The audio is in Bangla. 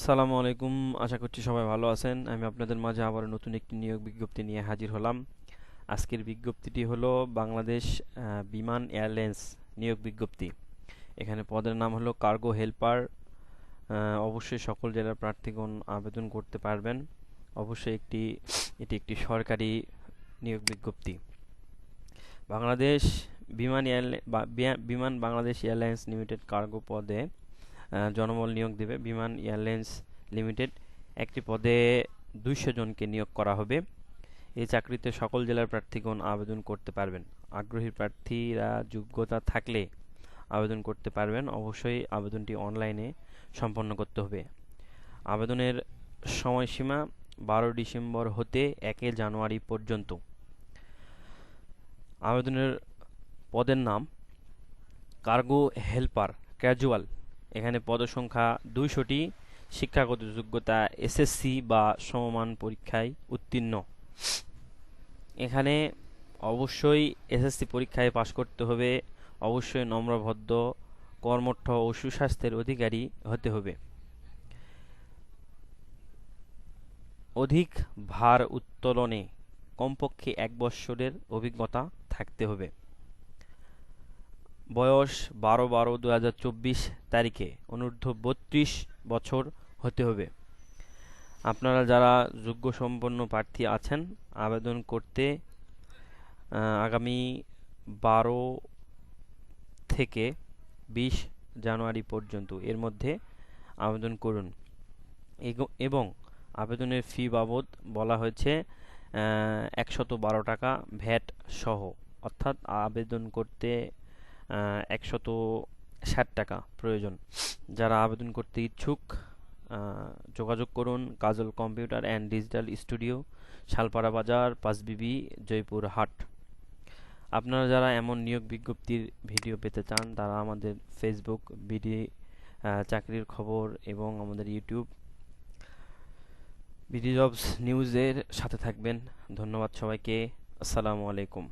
আসসালামু আলাইকুম। আশা করছি সবাই ভালো আছেন। আমি আপনাদের মাঝে আবার নতুন একটি নিয়োগ বিজ্ঞপ্তি নিয়ে হাজির হলাম। আজকের বিজ্ঞপ্তিটি হলো বাংলাদেশ বিমান এয়ারলাইন্স নিয়োগ বিজ্ঞপ্তি। এখানে পদের নাম হলো কার্গো হেল্পার। অবশ্যই সকল জেলার প্রার্থীগণ আবেদন করতে পারবেন। অবশ্যই এটি একটি সরকারি নিয়োগ বিজ্ঞপ্তি। বাংলাদেশ বিমান বাংলাদেশ এয়ারলাইন্স লিমিটেড কার্গো পদে জনবল নিয়োগ দেবে। বিমান এয়ারলাইন্স লিমিটেড একটি পদে 200 জনকে নিয়োগ করা হবে। এই চাকরিতে সকল জেলার প্রার্থীগণ আবেদন করতে পারবেন। আগ্রহী প্রার্থীরা যোগ্যতা থাকলে আবেদন করতে পারবেন। অবশ্যই আবেদনটি অনলাইনে সম্পন্ন করতে হবে। আবেদনের সময়সীমা 12 ডিসেম্বর হতে 1 জানুয়ারি পর্যন্ত। আবেদনের পদের নাম কার্গো হেল্পার ক্যাজুয়াল। এখানে পদসংখ্যা 200টি। শিক্ষাগত যোগ্যতা এসএসসি বা সমমান পরীক্ষায় উত্তীর্ণ। এখানে অবশ্যই এসএসসি পরীক্ষায় পাশ করতে হবে। অবশ্যই নম্রভদ্র, কর্মঠ ও সুস্বাস্থ্যের অধিকারী হতে হবে। অধিক ভার উত্তোলনে কমপক্ষে 1 বৎসরের অভিজ্ঞতা থাকতে হবে। বয়স 12/12/2024 তারিখে অনূর্ধ্ব 32 বছর হতে হবে। আপনারা যারা যোগ্য সম্পন্ন প্রার্থী আছেন আবেদন করতে আগামী 12 থেকে 20 জানুয়ারি পর্যন্ত এর মধ্যে আবেদন করুন। এবং আবেদনের ফি বাবদ বলা হয়েছে 112 টাকা ভ্যাট সহ, অর্থাৎ আবেদন করতে 160 টাকা প্রয়োজন। যারা আবেদন করতে ইচ্ছুক যোগাযোগ করুন কাজল কম্পিউটার অ্যান্ড ডিজিটাল স্টুডিও, শালপাড়া বাজার, পাঁচবিবি, জয়পুরহাট। আপনারা যারা এমন নিয়োগ বিজ্ঞপ্তির ভিডিও পেতে চান তারা আমাদের ফেসবুক বিডি চাকরির খবর এবং আমাদের ইউটিউব বিডি জবস নিউজের সাথে থাকবেন। ধন্যবাদ সবাইকে। আসসালামু আলাইকুম।